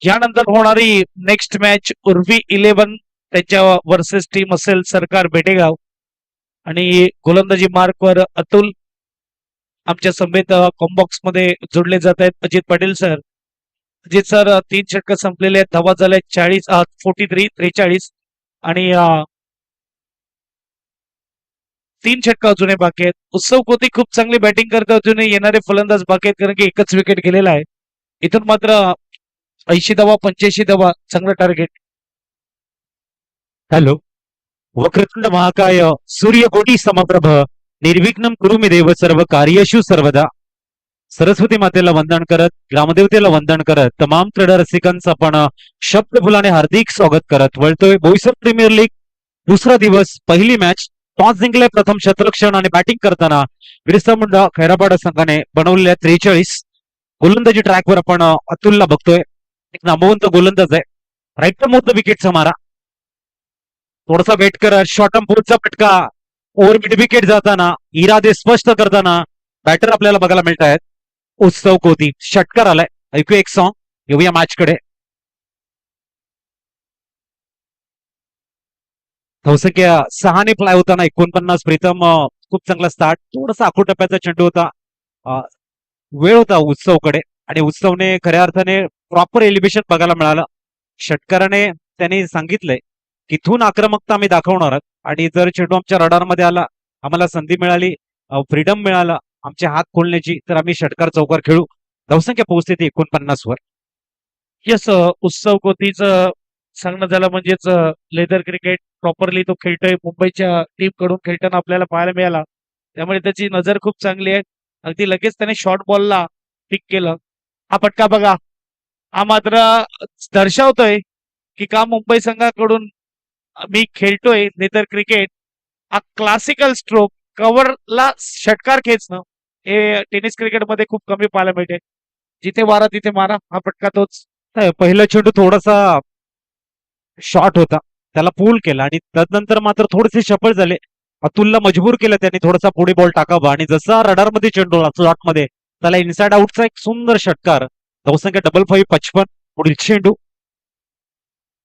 यानंतर होणारी next match Urvi 11 त्यांच्या वर्सेस टीम असेल सरकार बेटेगाव आणि गोलंदाजी मार्कवर अतुल आमच्या समेत कॉम्बॉक्स मध्ये जोडले जात आहेत अजित पाटील सर. अजित सर 3 षटक संपलेले आहेत, धावा झाल्या 43 आणि 3 षटक अजूनही बाकी आहेत. उत्सव कोती खूप चांगली बॅटिंग करते, अजूनही येणारे फलंदाज बाकी आहेत कारण की एकच विकेट गेलेला आहे. इथून मात्र 80 धावा 85 धावा चांगलं टार्गेट. हॅलो, वक्रतुंड महाकाय सूर्यकोटी समप्रभ निर्विघ्नं कुरु मे देव सर्व कार्येषु सर्वदा. सरस्वती मातेला वंदन करत, ग्रामदेवतेला वंदन करत, तमाम क्रीडा रसिकांचं आपण शब्द फुलाने हार्दिक स्वागत करत वळतोय बोईसर प्रीमियर लीग दुसरा दिवस, पहिली मॅच. टॉस जिंकले, प्रथम शतरक्षण आणि बॅटिंग करताना बिरसा मुंडा खैरापाडा संघाने बनवलेल्या 43. गोलंदाजी ट्रॅकवर आपण अतुलला बघतोय, एक नामवंत गोलंदाज आहे. राईट मोठं विकेटचा मारा, थोडासा वेट करत शॉर्ट पुढचा फटका, ओव्हर मिड विकेट जाताना इरादे स्पष्ट करताना बॅटर आपल्याला बघायला मिळत आहेत. उत्सव कोती षटकार आलाय. ऐकूया एक सॉन्ग, येऊया मॅच कडे. धावसंख्या 6 फ्लाय होताना 49. प्रीतम खूप चांगला स्टार्ट, थोडासा आखूड टप्प्याचा चेंडू होता. अं, वेळ होता उत्सवकडे आणि उत्सवने खऱ्या अर्थाने प्रॉपर एलिव्हेशन बघायला मिळालं. षटकाराने त्यांनी सांगितलंय इथून आक्रमकता आम्ही दाखवणार आहोत आणि जर चेंडू आमच्या रडारमध्ये आला, आम्हाला संधी मिळाली, फ्रीडम मिळाला आमचे हात खोलण्याची, तर आम्ही षटकार चौकार खेळू. धावसंख्या पोहोचते ती 49 वर. यस, उत्सव कोतीचं सांगणं झालं म्हणजेच लेदर क्रिकेट प्रॉपरली तो खेळतोय, मुंबईच्या टीम कडून खेळताना आपल्याला पाहायला मिळाला. त्यामुळे त्याची नजर खूप चांगली आहे. अगदी लगेच त्याने शॉर्ट बॉलला पिक केलं. हा फटका बघा, हा मात्र दर्शवतोय की का मुंबई संघाकडून मी खेळतोय लेदर क्रिकेट. हा क्लासिकल स्ट्रोक कव्हरला षटकार खेचणं हे टेनिस क्रिकेटमध्ये खूप कमी पाहायला मिळते. जिथे मारा तिथे मारा, हा फटका तोच. पहिला चेंडू थोडासा शॉर्ट होता, त्याला पूल केला आणि तदनंतर मात्र थोडेसे सफल झाले. अतुलला मजबूर केलं त्यांनी थोडासा पुढे बॉल टाकावा आणि जसा रडारमध्ये चेंडू स्लॉट मध्ये, त्याला इनसाइड आउटचा एक सुंदर षटकार. धावसंख्या 55. पुढील चेंडू,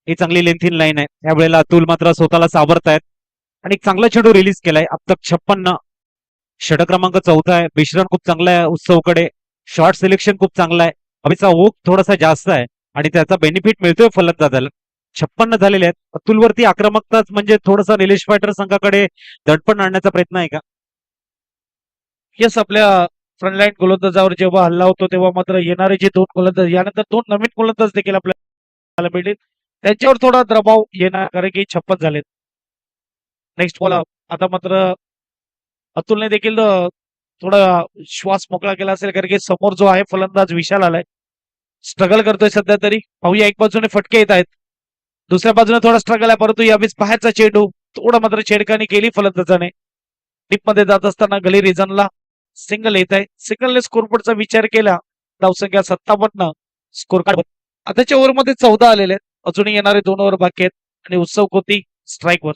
ही चांगली लेंथीन लाईन आहे. त्यावेळेला अतुल मात्र स्वतःला सावरतायत आणि एक चांगला चेंडू रिलीज केलाय. अब तक 56. षटक क्रमांक 4 आहे. मिश्रण खूप चांगलं आहे उत्सवकडे, शॉर्ट सिलेक्शन खूप चांगला आहे, हवेचा ओघ थोडासा जास्त आहे आणि त्याचा बेनिफिट मिळतोय फलंदाजाला. 56 झालेले आहेत. अतुलवरती आक्रमकताच म्हणजे थोडासा निलेश पायटर संघाकडे दडपण आणण्याचा प्रयत्न आहे का? यस, आपल्या फ्रंटलाईन गोलंदाजावर जेव्हा हल्ला होतो तेव्हा मात्र येणारे जे 2 गोलंदाज, यानंतर 2 नवीन गोलंदाज देखील आपल्याला मिळतील, त्यांच्यावर थोडा दबाव येणार कारण की 56 झालेत. नेक्स्ट बॉल आता मात्र अतुलने देखील थोडा श्वास मोकळा केला असेल कारण की समोर जो आहे फलंदाज विशाल आलाय, स्ट्रगल करतोय सध्या तरी. पाहूया, एक बाजूने फटके येत आहेत, दुसऱ्या बाजूने थोडा स्ट्रगल आहे, परंतु यावेळेस बाहेरचा चेंडू थोडा मात्र छेडखानी केली फलंदाजाने. टीप मध्ये जात असताना गली रिझनला सिंगल येत आहे. सिंगलने स्कोरबोर्डचा विचार केला, धावसंख्या 57. स्कोर कार्ड आताच्या ओव्हरमध्ये 14 आलेले आहेत, अजूनही येणारे 2 ओव्हर बाकी आहेत आणि उत्सव कोती स्ट्राईकवर.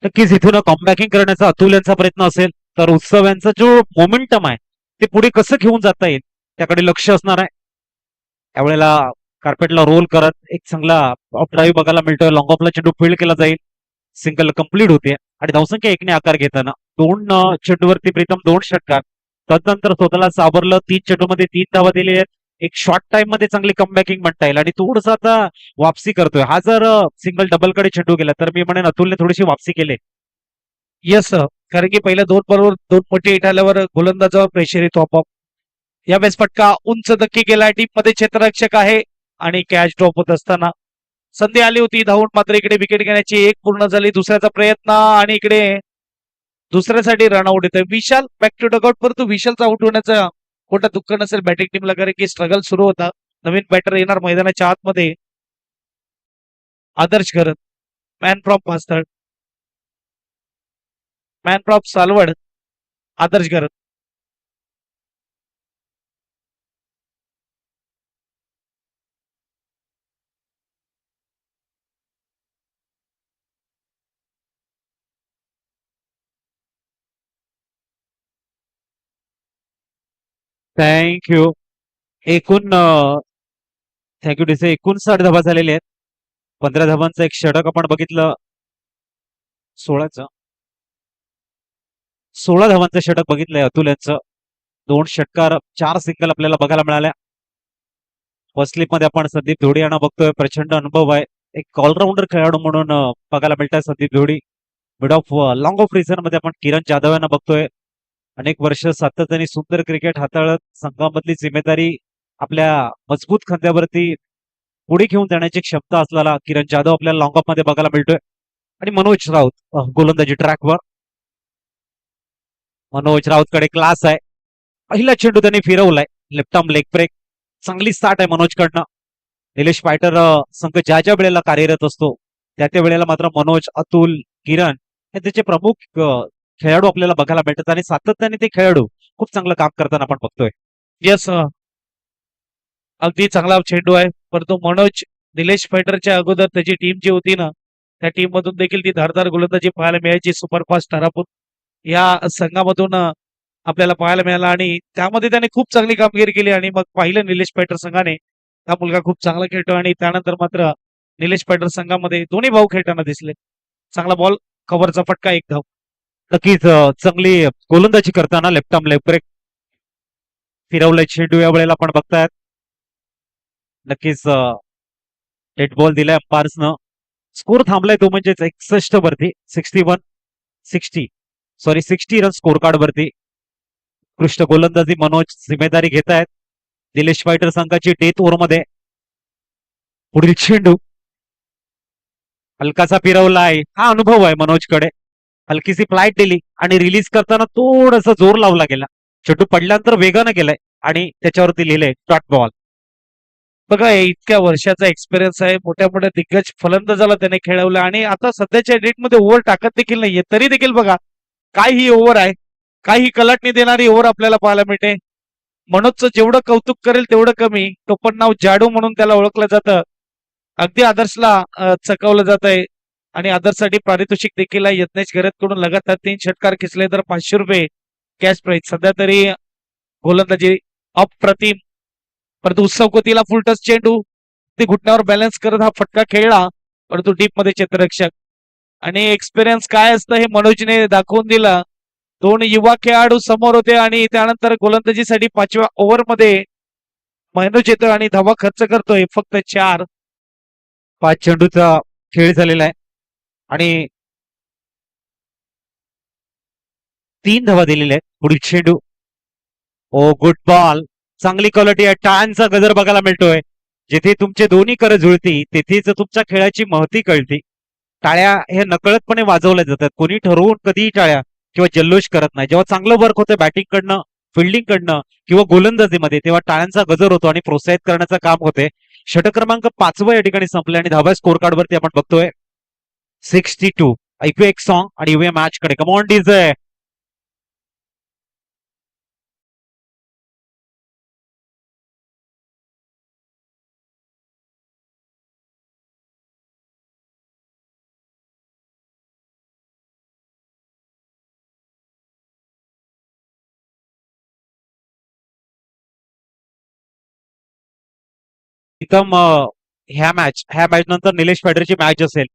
नक्कीच इथून कॉमबॅकिंग करण्याचा अतुल यांचा प्रयत्न असेल तर उत्सव यांचा जो मोमेंटम आहे ते पुढे कसं घेऊन जाता येईल त्याकडे लक्ष असणार आहे. त्यावेळेला कार्पेटला रोल करत एक चांगला ऑफ ड्राईव्ह बघायला मिळतोय. लॉंग ऑफला चेंडू फील्ड केला जाईल, सिंगल कंप्लीट होते आणि धावसंख्या 1 ने आकार घेताना 2 चेंडूवरती प्रीतम 2 षटकार. तदनंतर स्वतःला सावरलं, 3 चेंडूमध्ये 3 धावा दिली आहेत. एक शॉर्ट टाइम मध्ये चांगली कमबॅकिंग म्हणता येईल आणि थोडस आता वापसी करतोय. हा जर सिंगल डबल कडे चेंडू गेला तर मी म्हणेन अतुलने थोडीशी वापसी केली. यस, कारण की पहिल्या 2 बॉलवर 2 मोठे हिट आल्यावर गोलंदाजावर प्रेशर येतो आपोआप. यावेळेस फटका उंच धक्की गेला, टीम मध्ये क्षेत्ररक्षक आहे आणि कॅच ड्रॉप होत असताना संधी आली होती धावून, मात्र इकडे विकेट घेण्याची एक पूर्ण झाली, दुसऱ्याचा प्रयत्न आणि इकडे दुसऱ्यासाठी रनआउट येतोय. विशाल बॅक टू डगआउट, परंतु विशालचा आउट होण्याचा कोणता दुःख नसेल बॅटिंग टीमला कारण की स्ट्रगल सुरू होता. नवीन बॅटर येणार मैदानाच्या आतमध्ये, आदर्श करत. Man from पास्थळ, man from Salwad, आदर्श करत. थँक्यू. एकूण थँक्यू डिसे 59 धावा झालेले आहेत. 15 धावांचं एक षटक आपण बघितलं. 16चं 16 धावांचं षटक बघितलंय अतुल यांचं. 2 षटकार 4 सिंगल आपल्याला बघायला मिळाल्या. फर्स्ट स्लिप मध्ये आपण संदीप धोडी यांना बघतोय. प्रचंड अनुभव आहे. एक ऑलराऊंडर खेळाडू म्हणून बघायला मिळतात Sandeep Dhodi. Mid off long off region मध्ये आपण किरण जाधव यांना बघतोय. अनेक वर्ष सातत्याने सुंदर क्रिकेट हाताळत संघामधली जिम्मेदारी आपल्या मजबूत खांद्यावरती पुढे घेऊन जाण्याची क्षमता असलेला किरण जाधव आपल्याला लॉंग ऑफ मध्ये बघायला मिळतोय. आणि मनोज राऊत गोलंदाजी ट्रॅकवर. मनोज राऊत कडे क्लास आहे. पहिला चेंडू त्यांनी फिरवलाय. Left arm leg break. चांगली स्टार्ट आहे मनोजकडनं. निलेश पायटर संघ ज्या ज्या वेळेला कार्यरत असतो त्या वेळेला मात्र मनोज, अतुल, किरण हे त्याचे प्रमुख खेळाडू आपल्याला बघायला मिळतात आणि सातत्याने ते खेळाडू खूप चांगलं काम करताना आपण बघतोय. येस, अगदी चांगला चेंडू आहे. परंतु मनोज निलेश फायटरच्या अगोदर त्याची टीम जी होती ना, त्या टीम मधून देखील ती धारदार गोलंदाजी पाहायला मिळायची. सुपरफास्ट तारापूर या संघामधून आपल्याला पाहायला मिळाला आणि त्यामध्ये त्याने खूप चांगली कामगिरी केली आणि मग पाहिलं निलेश पायटर संघाने हा मुलगा खूप चांगला खेळतो आणि त्यानंतर मात्र निलेश पायटर संघामध्ये दोन्ही भाऊ खेळताना दिसले. चांगला बॉल, कव्हरचा फटका, एक धाव. नक्कीच चांगली गोलंदाजी करताना लेफ्ट आर्म लेग ब्रेक फिरवलंय चेंडू या वेळेला आपण बघतायत. नक्कीच डेड बॉल दिलाय अंपायर्सनं. स्कोर थांबलाय तो म्हणजे 61 वरती. 60 रन स्कोर कार्ड वरती. उत्कृष्ट गोलंदाजी मनोज जिम्मेदारी घेत आहेत. निलेश फायटर संघाची डेथ ओव्हर मध्ये. पुढील चेंडू हलकासा फिरवलाय. हा अनुभव आहे मनोजकडे. हलकीशी फ्लाईट दिली आणि रिलीज करताना थोडस जोर लावला गेला. चेंडू पडल्यानंतर वेगानं गेलाय आणि त्याच्यावरती लिहिलंय डॉट बॉल. बघा, हे इतक्या वर्षाचा एक्सपिरियन्स आहे. मोठ्या मोठ्या दिग्गज फलंदाजाला त्याने खेळवलं आणि आता सध्याच्या डेटमध्ये ओव्हर टाकत देखील नाहीये. तरी देखील बघा काय ही ओव्हर आहे, काय ही कलाटणी देणारी ओव्हर आपल्याला पाहायला मिळते. मनोजचं जेवढं कौतुक करेल तेवढं कमी. टोपण नाव जाडू म्हणून त्याला ओळखलं जातं. अगदी आदर्शला चकवलं जात आहे आणि आदर्शसाठी पारितोषिक देखील आहे. यत्नेश कडून लगातार 3 षटकार खेचले तर 500 रुपये कॅश प्राईज. सध्या तरी गोलंदाजी अप्रतिम. परंतु उत्सव कोतीला फुल टच चेंडू ते घुटण्यावर बॅलन्स करत हा फटका खेळला. परंतु डीप मध्ये क्षेत्ररक्षक आणि एक्सपिरियन्स काय असतं हे मनोजने दाखवून दिला. 2 युवा खेळाडू समोर होते आणि त्यानंतर गोलंदाजीसाठी 5व्या ओव्हरमध्ये मनोज येतो आणि धावा खर्च करतोय फक्त 4. 5 चेंडूचा खेळ झालेला आहे आणि 3 धावा दिलेल्या आहेत. पुढील चेंडू. ओ गुड बॉल. चांगली क्वालिटी आहे. टाळ्यांचा गजर बघायला मिळतोय. जिथे तुमचे दोन्ही कर जुळती तिथेच तुमच्या खेळाची महती कळती. टाळ्या हे नकळतपणे वाजवल्या जातात. कोणी ठरवून कधीही टाळ्या किंवा जल्लोष करत नाही. जेव्हा चांगलं वर्क होतं बॅटिंग कडनं, फिल्डिंग कडनं किंवा गोलंदाजीमध्ये तेव्हा टाळ्यांचा गजर होतो आणि प्रोत्साहित करण्याचं काम होते. षटक क्रमांक 5 या ठिकाणी संपले आणि 10व्या स्कोर कार्ड वरती आपण बघतोय 62. ऐकूया एक सॉन्ग आणि येऊया मॅच कडे. Come on DJ. एकदम ह्या मॅच नंतर निलेश फॅडरची मॅच असेल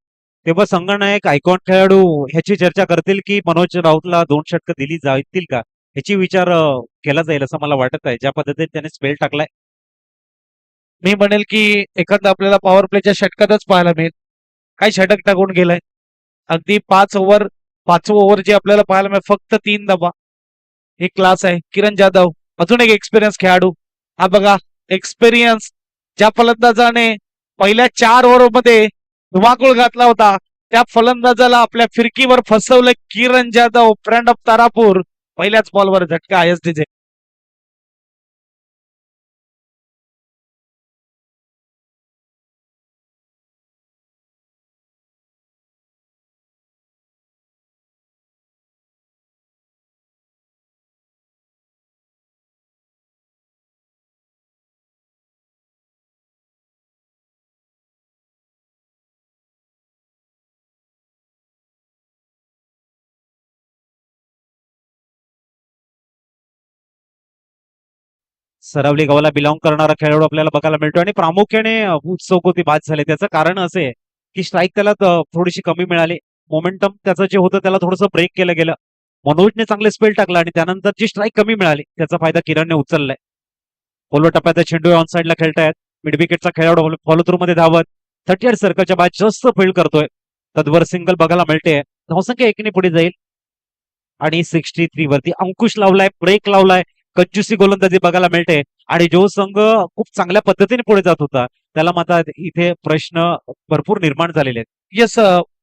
तेव्हा संघनायक आयकॉन खेळाडू ह्याची चर्चा करतील की मनोज राऊतला 2 षटकं दिली जातील का ह्याची विचार केला जाईल असं मला वाटत आहे. ज्या पद्धतीने त्याने स्पेल टाकलाय. मी म्हणेल की एखादा आपल्याला पॉवर प्लेच्या षटकातच पाहायला मिळेल. काय षटक टाकून गेलाय. अगदी 5 ओव्हर, 5वं ओव्हर जे आपल्याला पाहायला मिळेल फक्त 3 धावा. एक क्लास आहे. किरण जाधव अजून एक एक्सपिरियन्स खेळाडू. हा बघा एक्सपिरियन्स. ज्या फलंदाजाने पहिल्या 4 ओव्हरमध्ये धुमाकूळ घातला होता त्या फलंदाजाला आपल्या फिरकीवर फसवलं किरण जाधव, फ्रेंड ऑफ तारापूर. पहिल्याच बॉलवर झटका आयएसडीचे. सरावली गावाला बिलॉंग करणारा खेळाडू आपल्याला बघायला मिळतो आणि प्रामुख्याने चौकोती बाद झाले. त्याचं कारण असं आहे की स्ट्राईक त्याला थोडीशी कमी मिळाली. मोमेंटम त्याचं जे होतं त्याला थोडंसं ब्रेक केलं गेलं. मनोजने चांगले स्पेल टाकला आणि त्यानंतर जी स्ट्राईक कमी मिळाली त्याचा फायदा किरणने उचललाय. फॉलो टप्प्यात चेंडू ऑन साईडला खेळतायत. मिड विकेटचा खेळाडू फॉलो थ्रू मध्ये धावत 38 सर्कलच्या बाद जस्ट फील्ड करतोय. तद्वर सिंगल बघायला मिळते. धावसंख्या एकने पुढे जाईल आणि 63 वरती अंकुश लावलाय, ब्रेक लावलाय, कंजूसी गोलंदाजी बघायला मिळते आणि जो संघ खूप चांगल्या पद्धतीने पुढे जात होता त्याला मात्र इथे प्रश्न भरपूर निर्माण झालेले आहेत. येस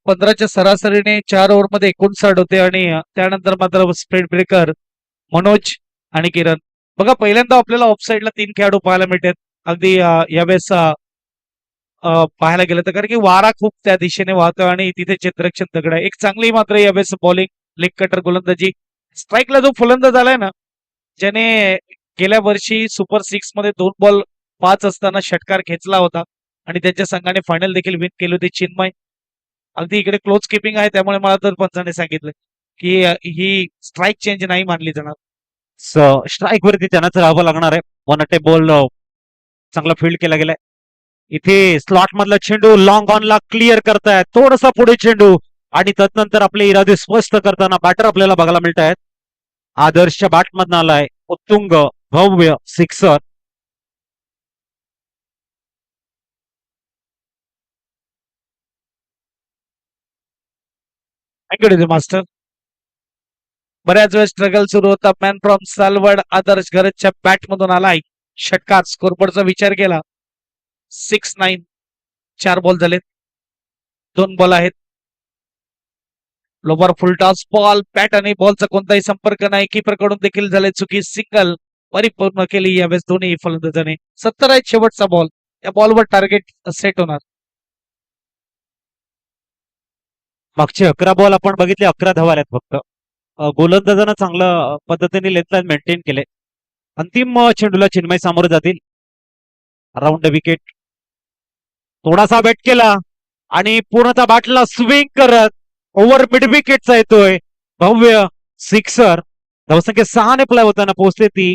15च्या सरासरीने 4 ओव्हरमध्ये 59 होते आणि त्यानंतर मात्र स्प्रेड ब्रेकर मनोज आणि किरण. बघा पहिल्यांदा आपल्याला ऑफसाईडला 3 खेळाडू पाहायला मिळतात. अगदी यावेळेस पाहायला गेलं तर कारण की वारा खूप त्या दिशेने वाहतो आणि तिथे क्षेत्ररक्षण दगड आहे. एक चांगली मात्र यावेळेस बॉलिंग लेग कटर गोलंदाजी. स्ट्राईकला जो फलंदाज आलाय ना ज्याने गेल्या वर्षी सुपर 6 मध्ये 2 बॉल 5 असताना षटकार खेचला होता आणि त्यांच्या संघाने फायनल देखील विन केली होती. चिन्मय अगदी इकडे क्लोज किपिंग आहे त्यामुळे मला तर पंचाने सांगितलं की ही स्ट्राईक चेंज नाही मानली जाणार. स्ट्राईक वरती त्यांनाच राहावं लागणार आहे. वन अटे बॉल चांगला फील्ड केला गेलाय. इथे स्लॉट मधला चेंडू लॉंग ऑन ला क्लिअर करतायत. थोडासा पुढे चेंडू आणि तदनंतर आपले इरादे स्पष्ट करताना बॅटर आपल्याला बघायला मिळत आहेत. आदर्शच्या बॅट मधनं आलाय उत्तुंग भव्य सिक्सर. Thank you master. बऱ्याच वेळ स्ट्रगल सुरू होता. Man from Salwad Adarsh गरजच्या bat मधून आलाय षटकार. स्कोरबोर्डचा विचार केला 6-9. 4 बॉल झालेत, 2 बॉल आहेत. लोबर फुलटॉस बॉल बॅट आणि बॉलचा कोणताही संपर्क नाही. कीपर कडून देखील झाले चुकी. सिंगल परिपूर्ण केली यावेळेस दोन्ही फलंदाजाने. 70 आहे शेवटचा बॉल. या बॉलवर टार्गेट सेट होणार. मागचे 11 बॉल आपण बघितले 11 धावा आल्यात फक्त. गोलंदाजानं चांगलं पद्धतीने लेंथ मेंटेन केले. अंतिम चेंडूला चिन्मय सामोरे जातील. राऊंड विकेट थोडासा बॅट केला आणि पूर्णतः बॅटला स्विंग करत ओव्हर मिड विकेटचा येतोय भव्य सिक्सर. धावसंख्या 6 प्लाय होताना पोहोचले ती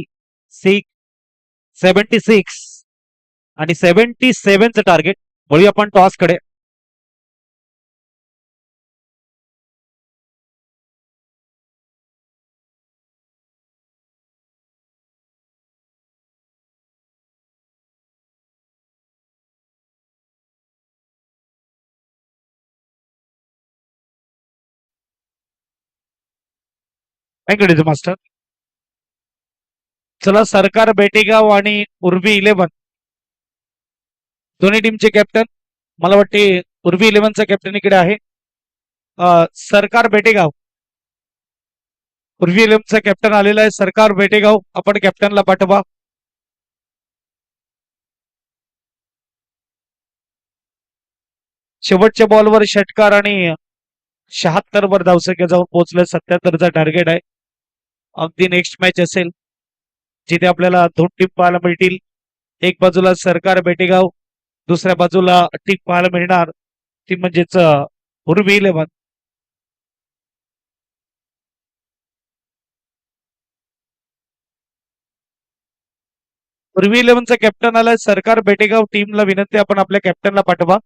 76 आणि 77चं टार्गेट. वळूया आपण टॉस कडे. Thank you master. चला सरकार बेटेगाव आणि उर्वी 11 दोन्ही टीमचे कॅप्टन. मला वाटते उर्वी 11चा कॅप्टन इकडे आहे. सरकार बेटेगाव उर्वी 11चा कॅप्टन आलेला आहे. सरकार बेटेगाव आपण कॅप्टनला पाठवा. शेवटच्या बॉलवर षटकार आणि 76 वर धावसंख्या जाऊन पोहोचलं. 77चा टार्गेट आहे. अगदी नेक्स्ट मॅच असेल जिथे आपल्याला 2 टीम पाहायला मिळतील. एक बाजूला सरकार बेटेगाव, दुसऱ्या बाजूला टीम पाहायला मिळणार ती म्हणजेच उर्वी 11. उर्वी 11चा कॅप्टन आलाय. सरकार बेटेगाव टीमला विनंती आपण आपल्या कॅप्टनला पाठवा.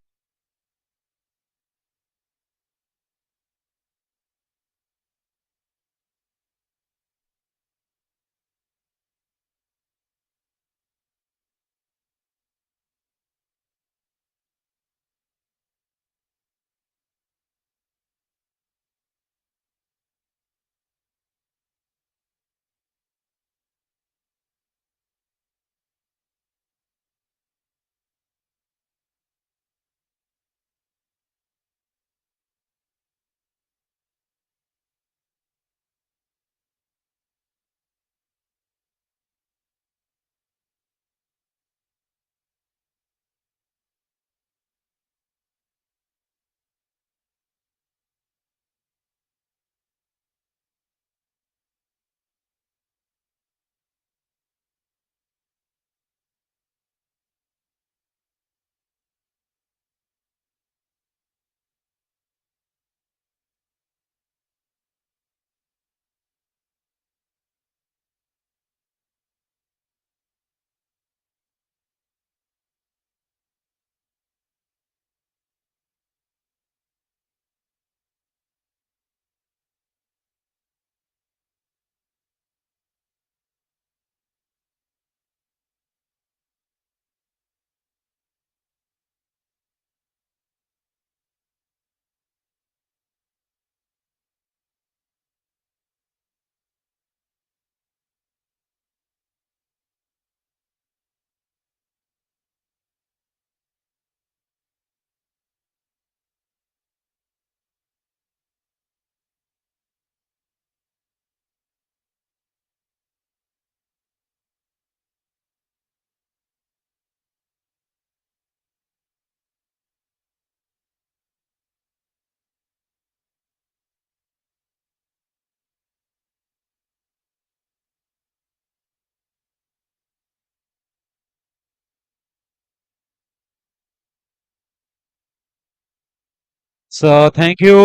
थँक्यू.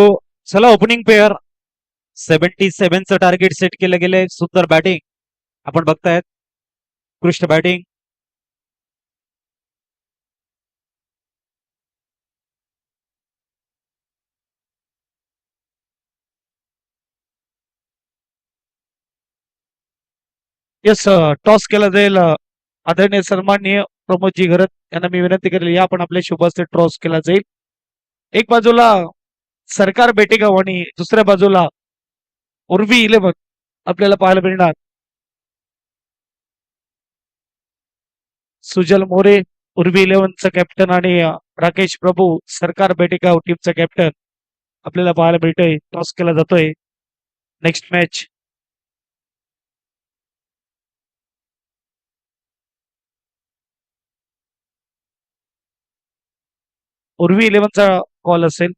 चला ओपनिंग पेअर 77चं टार्गेट सेट केलं गेलंय. सुंदर बॅटिंग आपण बघतायत. उत्कृष्ट बॅटिंग. येस, टॉस केला जाईल. आदरणीय सन्माननीय प्रमोदजी घरत यांना मी विनंती करेल, या आपण आपल्या शुभ हस्ते टॉस केला जाईल. एक बाजूला सरकार बेटेगाव आणि दुसऱ्या बाजूला उर्वी 11 आपल्याला पाहायला मिळणार. सुजल मोरे उर्वी 11चा कॅप्टन आणि राकेश प्रभू सरकार बेटेगाव टीमचा कॅप्टन आपल्याला पाहायला मिळतोय. टॉस केला जातोय. नेक्स्ट मॅच उर्वी 11चा कॉल असेल.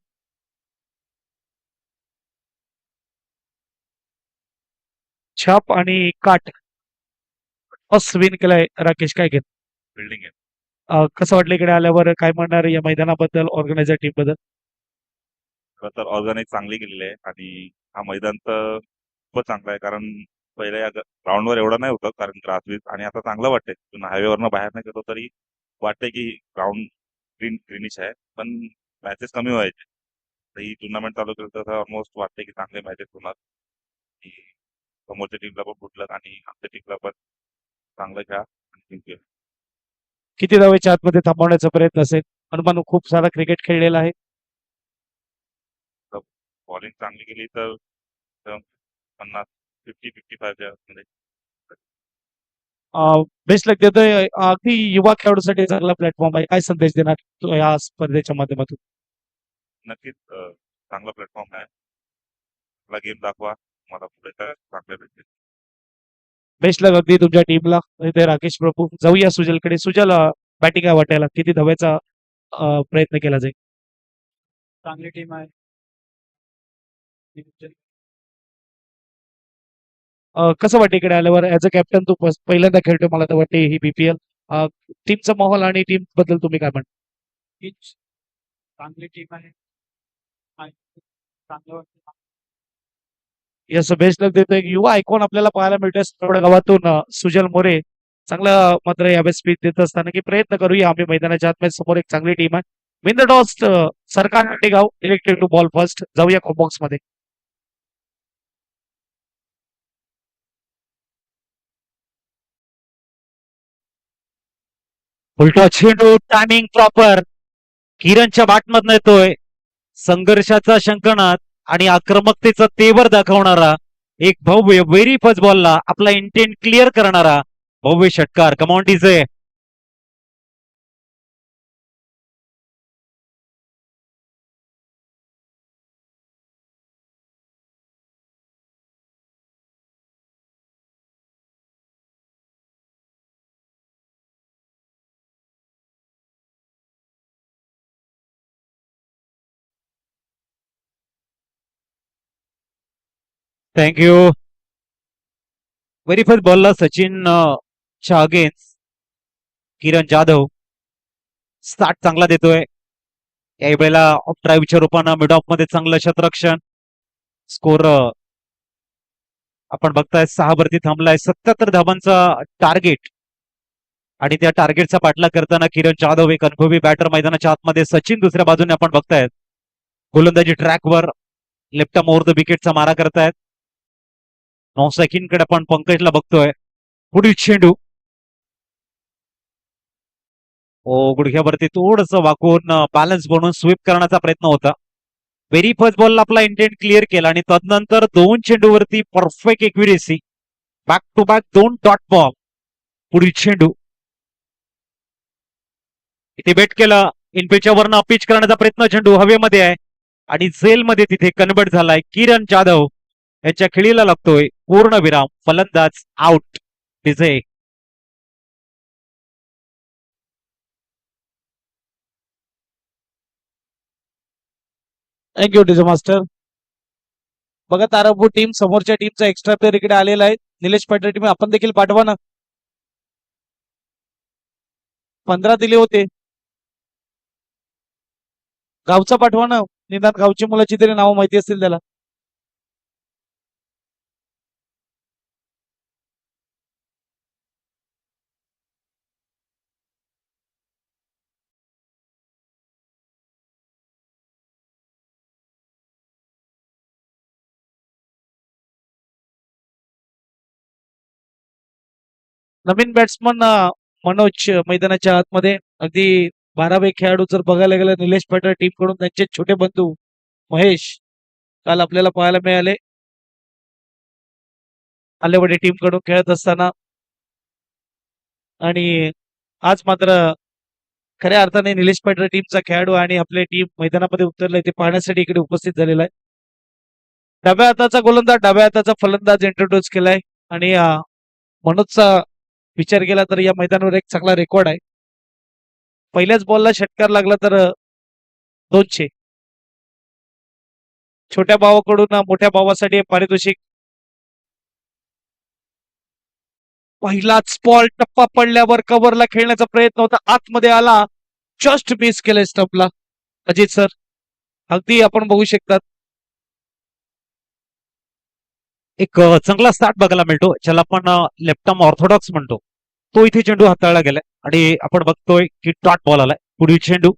छाप आणि काट टॉस विन केलाय राकेश. काय घेत बिल्डिंग आहे. कसं वाटलं इकडे आल्यावर? काय म्हणणार या मैदानाबद्दल, ऑर्गनायझर टीम बद्दल? खरं तर ऑर्गनाईज चांगली केलेली आहे आणि हा मैदान तर खूपच चांगला आहे, कारण पहिल्या या ग्राउंडवर एवढं नाही होतं, कारण ग्रासवीज आणि आता चांगलं वाटतंय. हायवेवरनं बाहेर नाही गेलो तरी वाटतंय की ग्राउंड ग्रीनिश आहे, पण मॅचेस कमी व्हायचे. तर ही टुर्नामेंट चालू केली तर ऑलमोस्ट वाटतंय की चांगले मॅचेस होणार, की समोरच्या टीमला पण फुटलं आणि आमच्या टीमला पण चांगलं खेळा आणि जिंकूया. किती धावेच्या आतमध्ये थांबवण्याचा प्रयत्न असेल? हनुमान खूप सारा क्रिकेट खेळलेला आहे. बॉलिंग चांगली केली तर 50 50-55च्या मध्ये. बेस्ट लक देतोय. अगदी युवा खेळाडूसाठी चांगला प्लॅटफॉर्म आहे. काय संदेश देणार तो या स्पर्धेच्या माध्यमातून? नक्कीच चांगला प्लॅटफॉर्म आहे. आपला गेम दाखवा, मला पुढे काय चांगले भेटतील. बेस्ट लक अगदी तुमच्या टीमला. इथे राकेश प्रभू. जाऊया सुजलकडे. सुजल, बॅटिंग वाटायला किती धावेचा प्रयत्न केला जाईल? चांगली टीम आहे. कसं वाटतं इकडे आल्यावर? ऍज अ कॅप्टन तू पहिल्यांदा खेळतोय, मला तर वाटते ही बीपीएल. टीमचा माहोल आणि टीम बद्दल तुम्ही काय म्हणता? हीच चांगली टीम आहे आणि चांगलं वाटतं. यस, बेस्ट लक देतोय. युवा आयकॉन आपल्याला पाहायला मिळतोय सरवड गावातून सुजल मोरे. चांगला मात्र यावेळेस स्पीच देत असताना की प्रयत्न करूया आम्ही मैदानाच्या आतमध्ये. समोर एक चांगली टीम आहे. विन द टॉस सरकार नाटेगाव इलेक्टेड टू बॉल फर्स्ट. जाऊया बॉक्स मध्ये. उलटा चेंडू, टायमिंग प्रॉपर. किरणच्या बाटमधनं येतोय. संघर्षाचा शंकनाद आणि आक्रमकतेचा तेवर दाखवणारा एक भव्य व्हेरी फर्स्ट बॉलला आपला इंटेंट क्लिअर करणारा भव्य षटकार. Come on DJ. Thank you. Very first बॉलला सचिन च्या अगेन्स्ट किरण जाधव स्टार्ट चांगला देतोय. या वेळेला ऑफ ड्राईव्हच्या रूपानं मिड ऑफ मध्ये चांगलं शतरक्षण. स्कोर आपण बघताय 6 वरती थांबलाय. 77 धावांचा टार्गेट आणि त्या टार्गेटचा पाठलाग करताना किरण जाधव एक अनुभवी बॅटर मैदानाच्या आतमध्ये. सचिन दुसऱ्या बाजूने आपण बघतायत गोलंदाजी ट्रॅकवर लेफ्ट आर्म ओव्हर द विकेटचा मारा करतायत. 9 सेकंडकडे आपण पंकजला बघतोय. पुढील चेंडू गुडघ्यावरती थोडस वाकून बॅलन्स बनवून स्वीप करण्याचा प्रयत्न होता. व्हेरी फर्स्ट बॉलला आपला इंटेंट क्लिअर केला आणि तदनंतर 2 चेंडूवरती perfect accuracy. Back to back 2 dot ball. पुढील चेंडू इथे बेट केला. इनपिचच्या वरनं अपिच करण्याचा प्रयत्न. चेंडू हवेमध्ये आहे आणि झेलमध्ये तिथे कन्वर्ट झालाय. किरण जाधव याच्या खेळीला लागतोय पूर्ण विराम. फलंदाज out. DJ. Thank you DJ master. बघा तारापूर टीम समोरच्या टीमचा एक्स्ट्रा प्लेअर इकडे आलेला आहे. निलेश पाटील टीम आपण देखील पाठवा ना. 15 दिले होते. गावचा पाठवा ना. निदान गावची मुलाची तरी नावं माहिती असतील त्याला. नवीन बॅट्समन मनोज मैदानाच्या आतमध्ये अगदी 12वे खेळाडू जर बघायला गेलं निलेश पाटील टीम कडून त्यांचे छोटे बंधू महेश काल आपल्याला पाहायला मिळाले आलेवडे टीम कडून खेळत असताना. आणि आज मात्र खऱ्या अर्थाने निलेश पाटील टीमचा खेळाडू आणि आपले टीम मैदानामध्ये उतरले ते पाहण्यासाठी इकडे उपस्थित झालेला आहे. डाव्या हाताचा गोलंदाज डाव्या हाताचा फलंदाज इंट्रोड्यूस केलाय आणि मनोजचा विचार केला तर या मैदानावर एक चांगला रेकॉर्ड आहे. पहिल्याच बॉलला षटकार लागला तर 200. छोट्या भावाकडून मोठ्या भावासाठी हे पारितोषिक. पहिलाच बॉल टप्पा पडल्यावर कव्हरला खेळण्याचा प्रयत्न होता आतमध्ये आला जस्ट मिस केलंय स्टंपला. अजित सर अगदी आपण बघू शकतात एक चांगला स्टार्ट बघायला मिळतो ज्याला आपण लेफ्ट आर्म ऑर्थोडॉक्स म्हणतो. तो इथे चेंडू हाताळला गेलाय आणि आपण बघतोय की डॉट बॉल आलाय. पुढील चेंडू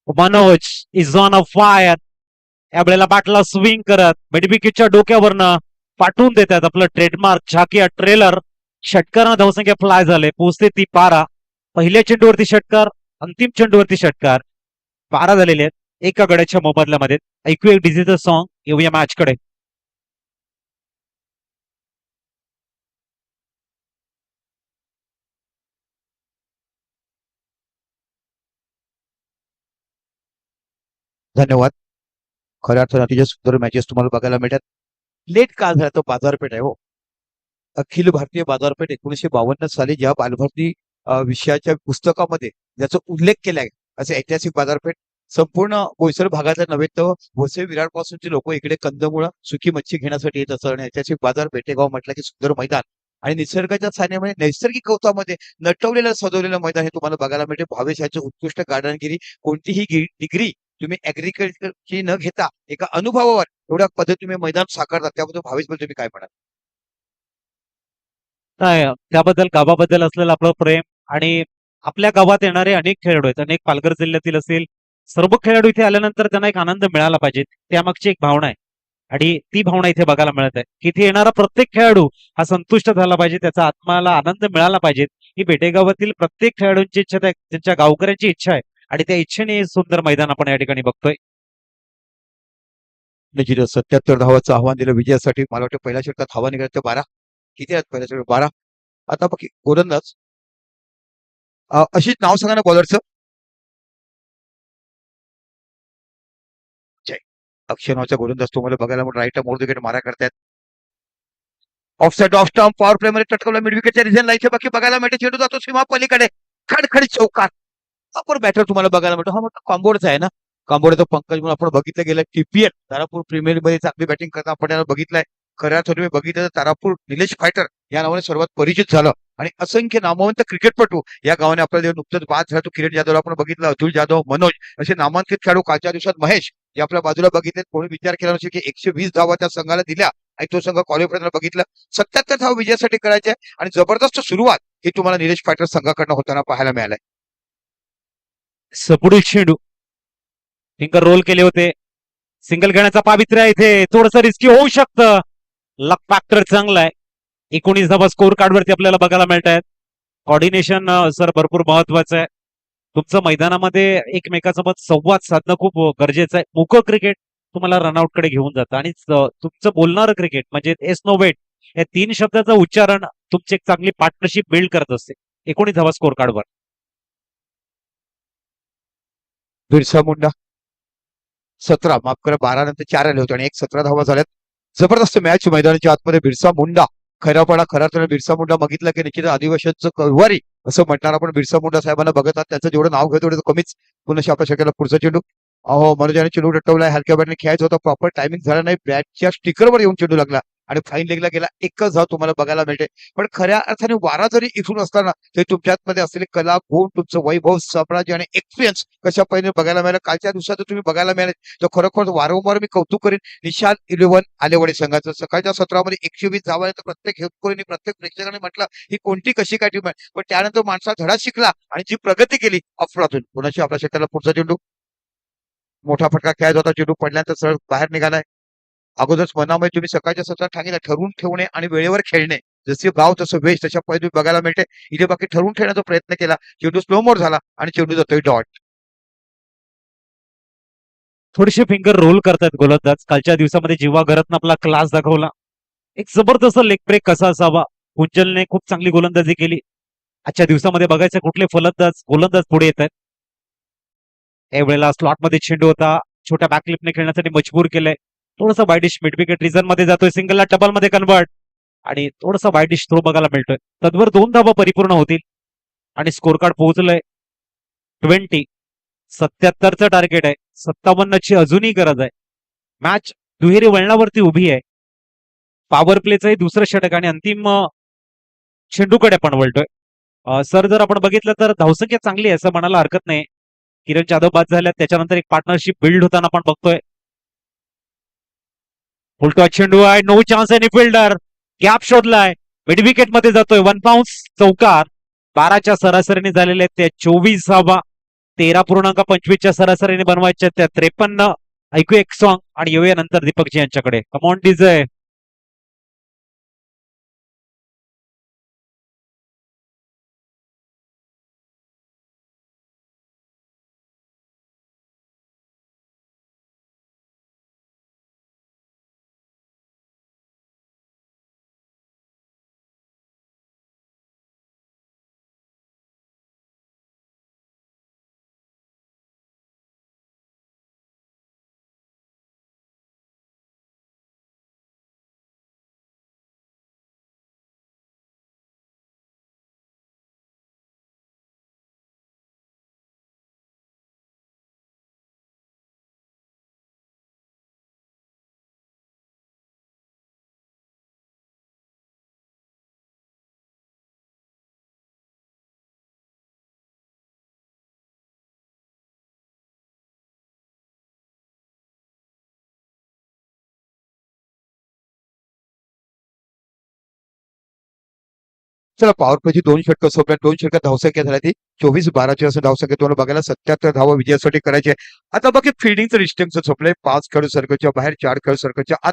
Manoj is on a fire. यावेळेला बाटला स्विंग करत मिडविकेटच्या डोक्यावरनं पाठवून देतात आपलं ट्रेडमार्क झाकिया ट्रेलर. षटकारानं धावसंख्या फ्लाय झाले पोहोचते ती 12. पहिल्या चेंडूवरती षटकार अंतिम चेंडूवरती षटकार 12 झालेले आहेत एका गड्याच्या मोबदल्यामध्ये. ऐकू एक डिजिटल सॉन्ग येऊया मॅच कडे. धन्यवाद. खऱ्या अर्थानं अतिशय सुंदर मॅचेस तुम्हाला बघायला मिळतात. लेट का झाला तो बाजारपेठ आहे हो. अखिल भारतीय बाजारपेठ 1952 साली ज्या बालभारती विषयाच्या पुस्तकामध्ये ज्याचा उल्लेख केलाय असे ऐतिहासिक बाजारपेठ संपूर्ण बोईसर भागाचा नव्हे तर वसई विरार पासूनचे लोक इकडे कंदमुळं सुकी मच्छी घेण्यासाठी येत असतात. आणि ऐतिहासिक बाजार बेटेगाव म्हटलं की सुंदर मैदान आणि निसर्गाच्या सान्यामध्ये नैसर्गिक कवतामध्ये नटवलेलं सजवलेलं मैदान हे तुम्हाला बघायला मिळते. भावेश याची उत्कृष्ट गार्डनगिरी कोणतीही डिग्री तुम्ही ऍग्रिकल्चरची न घेता एका अनुभवावर एवढ्या पद्धती तुम्ही मैदान साकारतात त्याबद्दल भावेशबद्दल तुम्ही काय म्हणाल? काय त्याबद्दल गावाबद्दल असलेलं आपलं प्रेम आणि आपल्या गावात येणारे अनेक खेळाडू आहेत. अनेक पालघर जिल्ह्यातील असेल सर्व खेळाडू इथे आल्यानंतर त्यांना एक आनंद मिळाला पाहिजे त्यामागची एक भावना आहे आणि ती भावना इथे बघायला मिळत आहे की इथे येणारा प्रत्येक खेळाडू हा संतुष्ट झाला पाहिजे त्याचा आत्माला आनंद मिळाला पाहिजे. ही बेटेगावातील प्रत्येक खेळाडूंची इच्छा त्यांच्या गावकऱ्यांची इच्छा आहे आणि त्या इच्छेने हे सुंदर मैदान आपण या ठिकाणी बघतोय. निश्चितच 77 धावाचं आव्हान दिलं विजयासाठी. मला वाटतं पहिल्या षटकात धावा निघाल्या 12 किती आहेत पहिल्या षटकात 12. आता बाकी गोलंदाज अशीच नाव सांगा ना बॉलरचं. अक्षय नावाचा गोलंदाज तुम्हाला बघायला मिळून राईट मोर विकेट मारा करतायत. Of side off stump power play मध्ये टटकवला मिड विकेटच्या रिझन लाईनच्या बाकी बघायला मिळते. चेंडू जातो सीमा पलीकडे खडखडीत चौकार. अपर बॅटर तुम्हाला बघायला मिळतो. हा मोठा कॉम्बोडचा आहे ना. कॉम्बोडचा पंकज म्हणून आपण बघितलं गेलं टीपीएल तारापूर प्रीमियर मध्ये चांगली बॅटिंग करता आपण याला बघितलंय. खऱ्या अर्थाने तुम्ही बघितलं तर तारापूर निलेश फायटर या नावाने सर्वात परिचित झालं आणि असंख्य नामवंत क्रिकेटपटू या गावाने आपल्याला नुकतंच बाद झाला. तो किरण जाधव आपण बघितलं अतुल जाधव मनोज असे नामांकित खेळाडू कालच्या दिवसात महेश जे आपल्या बाजूला बघितले. कोणी विचार केला नसेल की 120 धावा त्या संघाला दिल्या आणि तो संघ क्वालिफायरला बघितलं 77 धावा विजयासाठी करायचे आणि जबरदस्त सुरुवात ही तुम्हाला निलेश फायटर संघाकडनं होताना पाहायला मिळालंय. पुढील चेंडू फिंगर रोल केले होते. सिंगल घेण्याचा पावित्र्य आहे इथे थोडंसं रिस्की होऊ शकतं. लक फॅक्टर चांगला आहे. 19 धावा स्कोर कार्ड वरती आपल्याला बघायला मिळत आहेत. कॉर्डिनेशन सर भरपूर महत्वाचं आहे. तुमचं मैदानामध्ये एकमेकासोबत संवाद साधणं खूप गरजेचं आहे. मुक क्रिकेट तुम्हाला रनआउट कडे घेऊन जातं आणि तुमचं बोलणारं क्रिकेट म्हणजे एस नो वेट या 3 शब्दाचं उच्चारण तुमची एक चांगली पार्टनरशिप बिल्ड करत असते. 19 धावा स्कोर कार्डवर. बिरसा मुंडा 17 माफ करा 12 नंतर 4 आले होते आणि 17 धावा झाल्यात. जबरदस्त मॅच मैदानाच्या आतमध्ये. बिरसा मुंडा खऱ्यापणा खरा तर बिरसा मुंडा बघितलं की निश्चित आदिवासीचं कव्वारी असं म्हणणार आपण. बिरसा मुंडा साहेबांना बघतात त्यांचं जेवढं नाव घेतो तेवढं कमीच. पुन्हा आपल्या शक्यला पुढचा चेंडू मनोजाने चेंडू टटवलाय. हलक्या बॅटने खेळायचा होता प्रॉपर टायमिंग झाला नाही. बॅटच्या स्टिकरवर येऊन चेंडू लागला आणि फाईन लेगला गेला एकच धाव तुम्हाला बघायला मिळते. पण खऱ्या अर्थाने वारा जरी इथून असताना तरी तुमच्यामध्ये असलेली कला, गुण, तुमचं वैभव, साम्राज्य आणि एक्सपिरियन्स कशा पद्धतीने बघायला मिळालं. कालच्या दिवसात जर तुम्ही बघायला मिळाले तर खरोखर वारंवार मी कौतुक करेन निशाल 11 आलेवाडी संघाचं. सकाळच्या सत्रामध्ये 120 धावा तर प्रत्येक हेतकरीने प्रत्येक प्रेक्षकाने म्हटलं ही कोणती कशी काय टीम आहे. पण त्यानंतर माणसा धडा शिकला आणि जी प्रगती केली अफलातून. कोणाची आपल्या क्षेत्राला पुढचा चेंडू मोठा फटका खेळायचा होता. चेंडू पडल्यानंतर सरळ बाहेर निघालाय. अगोदरच मनामध्ये तुम्ही सकाळच्या सत्रात सांगितलं ठरवून ठेवणे आणि वेळेवर खेळणे. जसे भाव तसं वेश तशा पद्धती बघायला मिळते. इथे बाकी ठरवून ठेवण्याचा प्रयत्न केला. चेंडू स्लो मोर झाला आणि चेंडू जातोय डॉट. थोडेसे फिंगर रोल करतायत गोलंदाज. कालच्या दिवसामध्ये जीवा घरातनं आपला क्लास दाखवला. एक जबरदस्त लेग ब्रेक कसा असावा. कुंचलने खूप चांगली गोलंदाजी केली. आजच्या दिवसामध्ये बघायचं कुठले फलंदाज गोलंदाज पुढे येत आहेत. यावेळेला स्लॉट मध्ये चेंडू होता. छोट्या बॅकलिपने खेळण्यासाठी मजबूर केलंय. थोडंसं वाईडिश मिड विकेट रिझन मध्ये जातोय. सिंगलला डबल मध्ये कन्वर्ट आणि थोडासा वाईडिश थ्रो बघायला मिळतोय. तद्वर 2 धावा परिपूर्ण होतील आणि स्कोर कार्ड पोहोचलंय 20. 77चं टार्गेट आहे. 57ची अजूनही गरज आहे. मॅच दुहेरी वळणावरती उभी आहे. पॉवर प्लेचंही दुसरं षटक आणि अंतिम चेंडूकडे आपण वळतोय. सर जर आपण बघितलं तर धावसंख्या चांगली आहे असं म्हणायला हरकत नाही. किरण जाधव बाद झाल्यात त्याच्यानंतर एक पार्टनरशिप बिल्ड होताना आपण बघतोय. फुलटॉस चेंडू आहे. नो चान्स आहे. फिल्डर गॅप शोधलाय. मिड विकेट मध्ये जातोय. 1 बाउन्स चौकार. 12च्या सरासरीने झालेले त्या 24 धावा. 13.25च्या सरासरीने बनवायच्या त्या 53. ऐकू एक सॉंग आणि येऊया नंतर दीपकजी यांच्याकडे. Come on DJ. चला पॉवर प्लेची 2 षटकं सोबत 2 षटकात धावसंख्या झाली ती 24-12ची असं धावसंख्या तुम्हाला बघायला 77 धावा विजयासाठी करायचे. आता बाकी फिल्डिंगचं डिस्टन्स झोपलंय. 5 खेळाडू सर्कलच्या बाहेर 4 खेळाडू सर्कलच्या आत.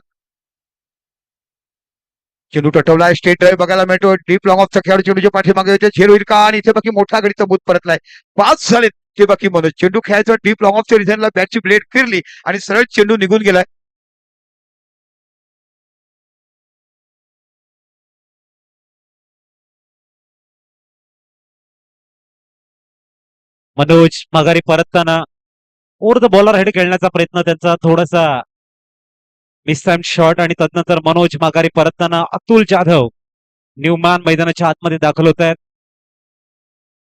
चेंडू टटवलाय. स्टेट ड्राईव्ह बघायला मिळतो. डीप लॉंग ऑफचा खेळाडू चेंडूच्या पाठीमागे येते. झेल होईल का आणि इथे बाकी मोठा गडीचा बूथ परतलाय. 5 झालेत ते बाकी मनोज. चेंडू खेळायचा डीप लॉंग ऑफच्या रिझनला बॅटची ब्लेड फिरली आणि सरळ चेंडू निघून गेलाय. मनोज माघारी परतताना ओव्हर द बॉलर हेड खेळण्याचा प्रयत्न त्यांचा थोडासा मिस टाइम शॉट आणि तदनंतर मनोज माघारी परतताना अतुल जाधव न्यूमॅन मैदानाच्या आतमध्ये दाखल होत आहेत.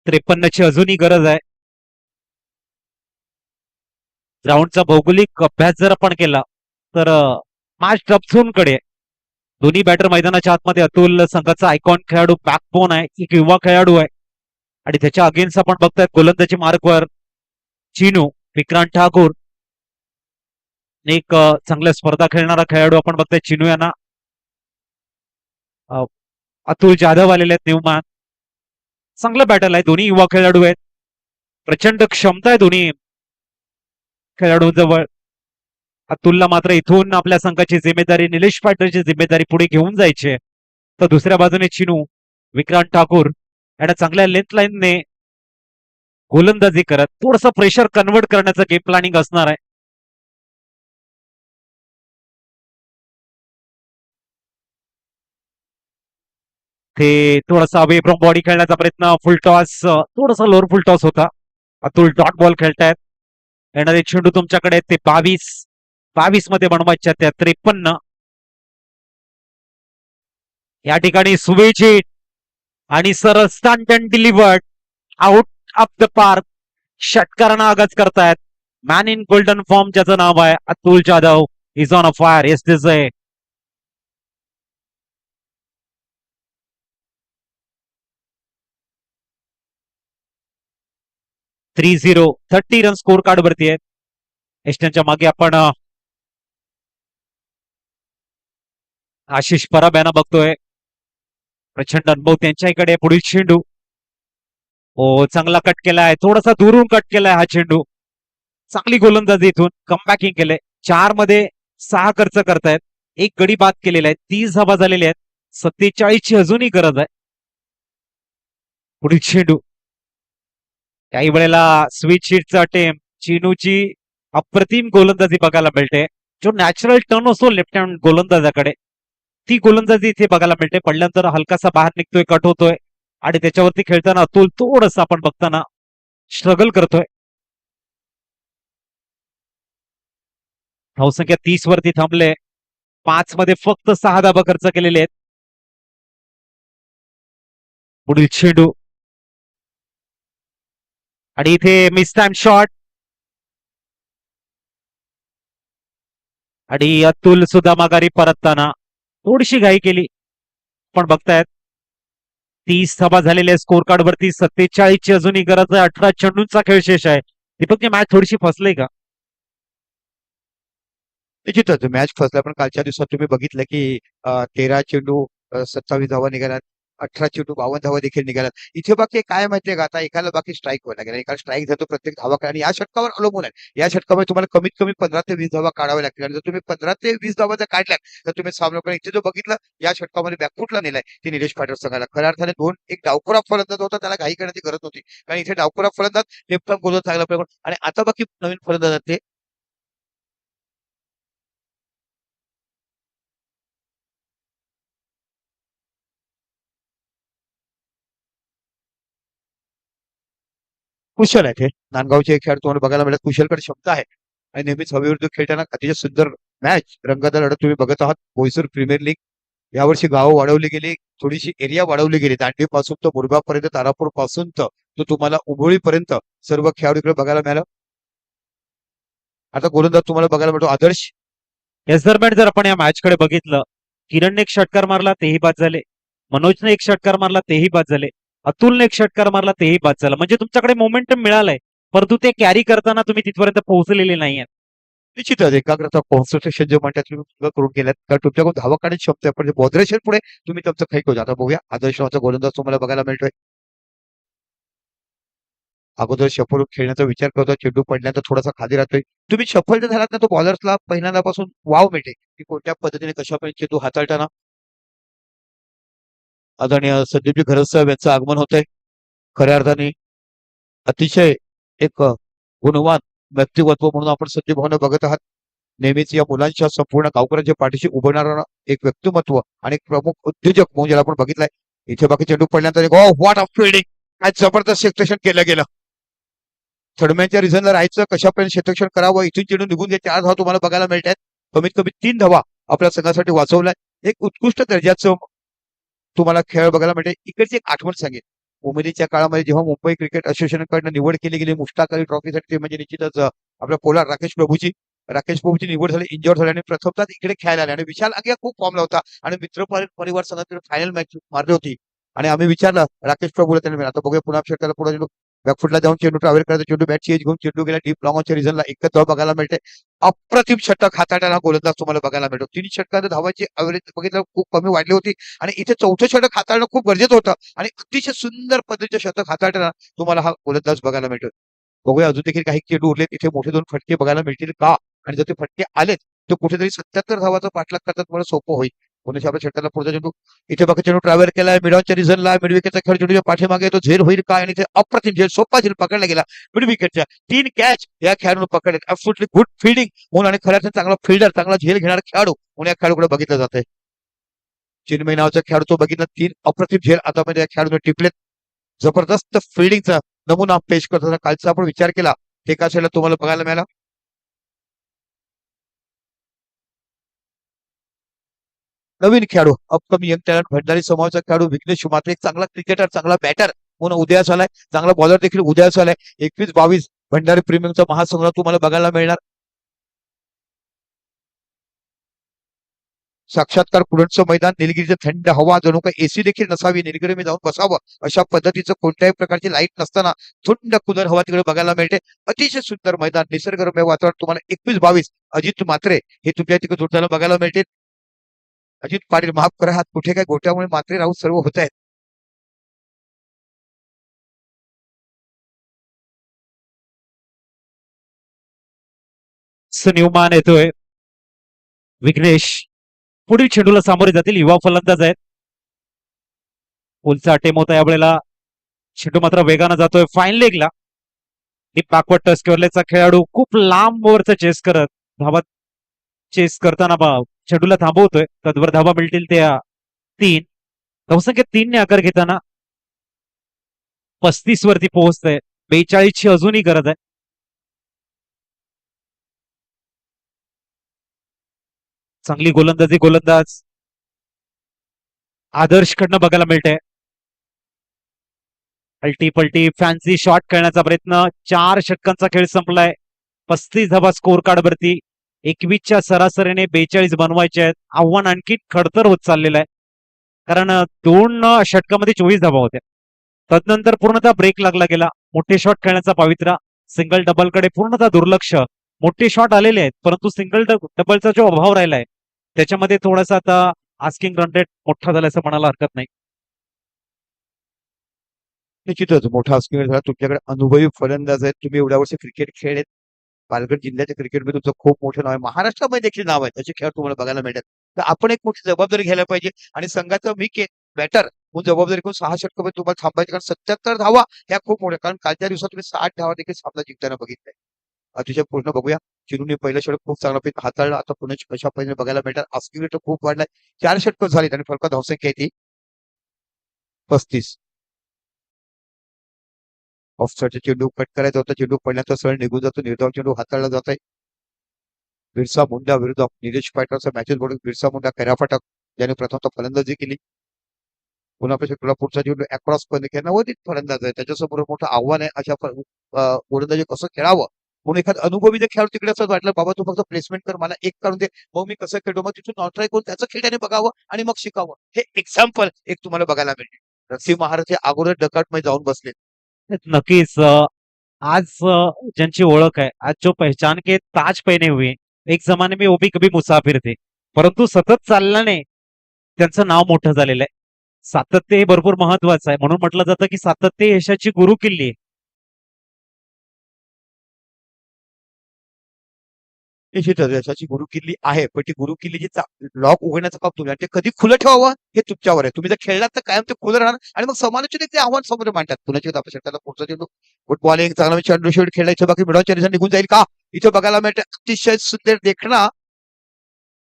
53ची अजूनही गरज आहे. ग्राउंडचा भौगोलिक अभ्यास जर आपण केला तर मॅच टफ कडे दोन्ही बॅटर मैदानाच्या आतमध्ये. अतुल संघाचा आयकॉन खेळाडू बॅकबोन आहे. एक युवा खेळाडू आहे आणि त्याच्या अगेन्स्ट आपण बघतायत गोलंदाजी मार्कवर चिनू विक्रांत ठाकूर. एक चांगल्या स्पर्धा खेळणारा खेळाडू आपण बघताय चिनू यांना. अतुल जाधव आलेले आहेत न्यूमॅन. चांगलं बॅटल आहे. दोन्ही युवा खेळाडू आहेत. प्रचंड क्षमता आहे दोन्ही खेळाडूंजवळ. अतुलला मात्र इथून आपल्या संघाची जिम्मेदारी निलेश पाटीलची जिम्मेदारी पुढे घेऊन जायची आहे. तर दुसऱ्या बाजूने चिनू विक्रांत ठाकूर यांना चांगल्या लेंथ लाईनने गोलंदाजी करत थोडस प्रेशर कन्वर्ट करण्याचं गेम प्लॅनिंग असणार आहे. ते थोडासा अवे फ्रॉम बॉडी खेळण्याचा प्रयत्न. फुल टॉस थोडासा लोअर फुल टॉस होता. अतुल डॉट बॉल खेळतायत. येणारे चेंडू तुमच्याकडे ते 22 मध्ये बनवायच्या त्या 53. या ठिकाणी सुवेजी आणि सरळ स्टंट and delivered out of the park. षटकारानं आगाज करतायत. मॅन इन गोल्डन फॉर्म ज्याचं नाव आहे Atul Jadhav is on a fire. Yes this आहे 3-0 30 रन स्कोर कार्ड वरती आहेत. एस्टनच्या मागे आपण आशिष पराब यांना बघतोय. प्रचंड अनुभव त्यांच्या इकडे. पुढील चेंडू चांगला कट केलाय, थोडासा दुरून कट केलाय हा चेंडू. चांगली गोलंदाजी इथून कमबॅकिंग केलंय. 4 मध्ये 6 खर्च करतायत. एक गडी बाद केलेला आहे. 30 धावा झालेल्या आहेत. 47 ची अजूनही गरज आहे. पुढील चेंडू काही वेळेला स्विच हिटचा अटेम्प्ट. चेंडूची अप्रतिम गोलंदाजी बघायला मिळते. जो नॅचरल टर्न असतो लेफ्ट हँड गोलंदाजाकडे, ती गोलंदाजी इथे बघायला मिळते. पडल्यानंतर हलकासा बाहेर निघतोय, कट होतोय आणि त्याच्यावरती खेळताना अतुल थोडस आपण बघताना स्ट्रगल करतोय. धावसंख्या 30 वरती थांबले. 5 मध्ये फक्त 6 धावा खर्च केलेले आहेत. पुढील चेंडू आणि इथे मिस टाइम शॉट आणि अतुल सुद्धा माघारी परतताना थोडीशी घाई केली. पण बघतायत 30 धावा झालेल्या स्कोर कार्ड वरती. 47 ची अजूनही गरज आहे. 18 चेंडूंचा खेळ शेष आहे. दीपकची मॅच थोडीशी फसली का? निश्चितच मॅच फसला, पण कालच्या दिवसात तुम्ही बघितलं की 13 चेंडू 27 धावा निघाल्यात. 18 चेंडू 52 धावा देखील निघाल्यात. इथे बाकी काय माहितीये का, आता एकाला बाकी स्ट्राईक व्हायला लागेल. एकाला स्ट्राईक जातो प्रत्येक धावा आणि या षटकावर अवलंबून आहे. या षटकामध्ये तुम्हाला कमीत कमी 15 ते 20 धावा काढाव्या लागतील. आणि जर तुम्ही 15 ते 20 धावा जर काढल्या तर तुम्ही सामना इथे जो बघितलं या षटकामध्ये बॅकफुटला नेलाय ते निलेश पाटील संघाला. खऱ्या अर्थाने एक डावखुरा फलंदाज होता, त्याला घाई करण्याची गरज नव्हती. कारण इथे डावखुरा फलंदाज लेफ्ट आर्म गोलंदाज चांगला प्रयोग. आणि आता बाकी नवीन फलंदाज आहेत ते कुशल आहेत. हे नांदगावचे एक खेळाडू तुम्हाला बघायला मिळत. कुशलकडे क्षमता आहे आणि नेहमीच हवेविरुद्ध खेळताना अतिशय सुंदर मॅच रंगतदार लढत तुम्ही बघत आहात. बोईसर प्रीमियर लीग यावर्षी गावं वाढवली गेली, थोडीशी एरिया वाढवली गेली. दांडीपासून तर मुरबापर्यंत, तारापूर पासून तर तुम्हाला उंबोळीपर्यंत सर्व खेळाडू इकडे बघायला मिळालं. आता गोलंदाज तुम्हाला बघायला मिळतो आदर्श. याच दरम्यान जर आपण या मॅच कडे बघितलं, किरणने एक षटकार मारला तेही बाद झाले. मनोजने एक षटकार मारला तेही बाद झाले. अतुलने एक षटकार मारला तेही बाद झाला. म्हणजे तुमच्याकडे मोमेंटम मिळालंय, परंतु ते कॅरी करताना तुम्ही तिथपर्यंत पोहोचलेले नाहीये. निश्चितच एकाग्रता कॉन्सन्ट्रेशन जे म्हणतात तुम्ही सगळं करून गेल्यात. कारण तुमच्याकडून धावा काढण्याची क्षमता आहे, पण बॉदरेशन पुढे तुम्ही तुमचं काही करू. आता बघूया आदर्श नावाचा गोलंदाज तुम्हाला बघायला मिळतोय. अगोदर शफल खेळण्याचा विचार करतो. चेंडू पडल्यानंतर थोडासा खाली राहतोय. तुम्ही शफल जर झालात ना, तो बॉलर्सला पहिल्यांदापासून वाव मिळते की कोणत्या पद्धतीने कशापर्यंत चेंडू हाताळताना. आदरणीय संदीपजी घरत साहेब यांचं आगमन होतंय. खऱ्या अर्थाने अतिशय एक गुणवान व्यक्तिमत्व म्हणून आपण संदीप भावना बघत आहात. नेहमीच या मुलांच्या संपूर्ण गावकऱ्यांच्या पाठीशी उभं एक व्यक्तिमत्व आणि एक प्रमुख उद्योजक म्हणून ज्याला आपण बघितलंय. इथे बाकी चेंडू पडल्यानंतर व्हॉट ऑफ फिल्डिंग, काय जबरदस्त क्षेत्ररक्षण केलं गेलं. थर्डमॅनच्या रिझनला राहायचं, कशापर्यंत क्षेत्ररक्षण करावं. इथून चेंडू निघून जे 4 धावा तुम्हाला बघायला मिळत आहेत. कमीत कमी 3 धावा आपल्या संघासाठी वाचवलाय. एक उत्कृष्ट दर्जाचं तुम्हाला खेळ बघायला मिळते. इकडची एक आठवण सांगेल. उमेदीच्या काळामध्ये जेव्हा मुंबई क्रिकेट असोसिएशनकडनं निवड केली गेली मुश्ताक अली ट्रॉफीसाठी, ते म्हणजे निश्चितच आपल्या पोलार राकेश प्रभूची निवड झाली, इंजॉर झाली आणि प्रथमतः इकडे खेळायला आले. आणि विशाल आग्या खूप फॉर्मला होता आणि मित्र परिवार संघात फायनल मॅच मारली होती. आणि आम्ही विचारलं राकेश प्रभूला, त्याने आता बघूया पुन्हा षटकाला पुढे चेंडू बॅकफुटला जाऊन चेंडू ट्रॅव्हल करायचा. चेंडू बॅटची एज घेऊन चेंडू गेला डीप लॉंगच्या रिझनला. एकच धाव बघायला मिळते. अप्रतिम षटक हाताळताना गोलंदाज तुम्हाला बघायला मिळतो. 3 षटकांत धावाची ॲव्हरेज बघितलं खूप कमी वाढली होती आणि इथे 4थं षटक हाताळणं खूप गरजेचं होतं. आणि अतिशय सुंदर पद्धतीचे षटक हाताळताना तुम्हाला हा गोलंदाज बघायला मिळतो. बघूया अजून देखील काही चेंडू उरले. इथे मोठे 2 फटके बघायला मिळतील का, आणि जर ते फटके आलेत तर कुठेतरी 77 धावाचा पाठलाग करतात मला सोपं होईल. पुण्याच्या आपल्या षटकाला पुढचा चेंडू इथे बघा चेंडू ट्रॅव्हल केलाय मिडॉनच्या रिझनला. मिडविकेटचा खेळ चेंडूच्या पाठीमागे तो झेल होईल का, आणि ते अप्रतिम झेल, सोपा झेल पकडला गेला. मिडविकेटच्या 3 कॅच या खेळाडूने पकडले. ऍब्सोल्युटली गुड फिल्डिंग म्हणून आणि खऱ्या चांगला फिल्डर, चांगला झेल घेणारा खेळाडू म्हणून या खेळाडूकडे बघितलं जातंय. चिन्मय नावाचा खेळाडू तो बघितला. 3 अप्रतिम झेल आतामध्ये या खेळाडूने टिपलेत. जबरदस्त फिल्डिंगचा नमुना पेश करताना कालचा आपण विचार केला ते एका साईडला तुम्हाला बघायला मिळाला. नवीन खेळाडू अपकमिंग यंग टॅलेंट भंडारी समाजाचा खेळाडू विघ्नेश मात्रे, एक चांगला क्रिकेटर, चांगला बॅटर म्हणून उदयास आलाय. चांगला बॉलर देखील उदयास आलाय. 21-22 भंडारी प्रीमियमचा महासंग्राम तुम्हाला बघायला मिळणार. साक्षात्कार पुरणचं मैदान, निलगिरीचं थंड हवा, जणू काही एसी देखील नसावी, निलगिरी जाऊन बसावं अशा पद्धतीचं कोणत्याही प्रकारची लाईट नसताना थंड कुलर हवा तिकडे बघायला मिळते. अतिशय सुंदर मैदान, निसर्गरम्य वातावरण. तुम्हाला 21-22 अजित मात्रे हे तुमच्या तिकडे जोडताना बघायला मिळते. अजित पाटील, माफ करा, हात कुठे काय गोट्यामुळे मात्रे राहून सर्व होत आहेत. न्यूमान येतोय. विघ्नेश पुढील चेंडूला सामोरे जातील. युवा फलंदाज आहेत. पुलचा अटेम होता यावेळेला. चेंडू मात्र वेगानं जातोय फाईन लेगला. बॅकवर्ड टच केलेला खेळाडू खूप लांब ओव्हरचं चेस करत धावा चेस करताना चेंडूला थांबवतोय. तदवर धावा मिळतील त्या 3. धावसंख्या 3 ने आकार घेताना 35 वरती पोहोचतंय. 42 ची अजूनही गरज आहे. चांगली गोलंदाज आदर्श कडनं बघायला मिळते. अल्टी पलटी फॅन्सी शॉट खेळण्याचा प्रयत्न. 4 षटकांचा खेळ संपलाय. 35 धावा स्कोर कार्ड वरती. 21च्या सरासरीने 42 बनवायचे आहेत. आव्हान आणखी खडतर होत चाललेलं आहे, कारण 2 षटकामध्ये 24 धावा होत्या. तदनंतर पूर्णतः ब्रेक लागला गेला. मोठे शॉट खेळण्याचा पवित्रा, सिंगल डबल कडे पूर्णतः दुर्लक्ष. मोठे शॉट आलेले आहेत, परंतु सिंगल डबलचा जो अभाव राहिलाय त्याच्यामध्ये थोडासा आता आस्किंग रन रेट मोठा झाला असं म्हणायला हरकत नाही. निश्चितच मोठा असणार झाला. तुमच्याकडे अनुभवी फलंदाज आहेत. तुम्ही एवढ्या वर्ष क्रिकेट खेळलेत. पालघर जिल्ह्याच्या क्रिकेटमध्ये तुमचं खूप मोठं नाव आहे. महाराष्ट्रामध्ये देखील नाव आहे. असे खेळ तुम्हाला बघायला मिळतात. तर आपण एक मोठी जबाबदारी घ्यायला पाहिजे आणि संघाचं मी बॅटर म्हणून जबाबदारी करून 6 षटकामध्ये तुम्हाला थांबायचे. कारण 77 धावा ह्या खूप मोठ्या, कारण कालच्या दिवसात तुम्ही 60 धावा देखील सामना जिंकताना बघितलाय. अतिशय पूर्ण बघूया. चिरूने पहिलं षटक खूप चांगला पैकी हाताळलं. आता पुन्हा कशा पद्धतीने बघायला मिळतात. आस्किंग रेट खूप वाढलाय. 4 षटकं झालीत आणि फरक धावसंख्या आहे ती 35. ऑफसाईडचा चेंडू कट करायचा होता. चेंडू पडल्यानंतर सरळ निघून जातो. निर्धाव चेंडू हाताळला जात आहे. बिरसा मुंडा विरुद्ध निलेश पाटलाचा मॅचेस बोलून बिरसा मुंडा कराफटक ज्याने प्रथमतः फलंदाजी केली. पुन्हा तुला पुढचा चेंडू अक्रॉस पण नवोदित फलंदाज आहे. त्याच्यासमोर मोठं आव्हान आहे. अशा गोलंदाजी कसं खेळावं म्हणून एखादा अनुभवी जर खेळाडू तिकडे असं वाटलं, बाबा तू फक्त प्लेसमेंट कर, मला एक काढून दे, मग मी कसं खेळतो, मग तिथून नॉट ट्राय करून त्याचं खेळण्याने बघावं आणि मग शिकावं. हे एक्झाम्पल एक तुम्हाला बघायला मिळते. रणसिंह महाराज हे अगोदर डकाटमध्ये जाऊन बसले. नक्कीच आज ज्यांची ओळख आहे, आज जो पहचान के ताज पहने हुए, एक जमाने में वो भी कभी मुसाफिर थे, परंतु सतत चालल्याने त्यांचं नाव मोठं झालेलं आहे. सातत्य हे भरपूर महत्वाचं आहे. म्हणून म्हटलं जातं की सातत्य यशाची गुरुकिल्ली आहे. निश्चितच यशाची गुरुकिल्ली आहे, पण ती गुरुकिल्लीची लॉक उघडण्याचं काम तुम्ही, आणि ते कधी खुलं ठेवावं हे तुमच्यावर आहे. तुम्ही जर खेळलात तर कायम ते खुलं राहणार आणि मग समालोचक ते आव्हान समोर मांडतात. पुन्हा त्याला पुढचा चेंडू गुड बॉलिंग चांगला चेंडू शेवट खेळला. इथे बाकी मिडॉच्या निघून जाईल का, इथे बघायला मिळते. अतिशय सुंदर देखणा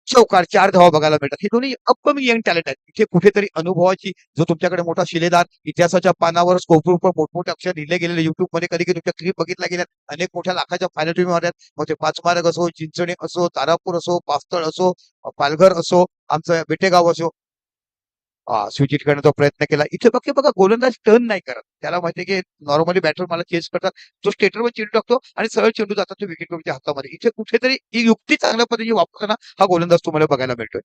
चौकार, 4 धावा बघायला मिळतात. हे दोन्ही अपकमिंग यंग टॅलेंट आहेत. इथे कुठेतरी अनुभवाची, जो तुमच्याकडे मोठा शिलेदार, इतिहासाच्या पानावर स्कोपरूप मोठमोठे अक्षर लिहिले गेलेले युट्यूब मध्ये कधी कधी तुमच्या क्लिप बघितल्या गेल्या. अनेक मोठ्या लाखाच्या फायनल टीम मारल्यात. मग ते 5 मार्ग असो, चिंचणे असो, तारापूर असो, पास्तळ असो, पालघर असो, आमचं बेटेगाव असो, स्विचिट करण्याचा प्रयत्न केला. इथे बघा गोलंदाज टर्न नाही करत. त्याला माहिती की नॉर्मली बॅटर मला चेस करतात, तो स्टेटरवर चेंडू टाकतो आणि सरळ चेंडू जातात तो विकेट कीपरच्या हातामध्ये. इथे कुठेतरी ही युक्ती चांगल्या पद्धतीने वापरताना हा गोलंदाज तुम्हाला बघायला मिळतोय.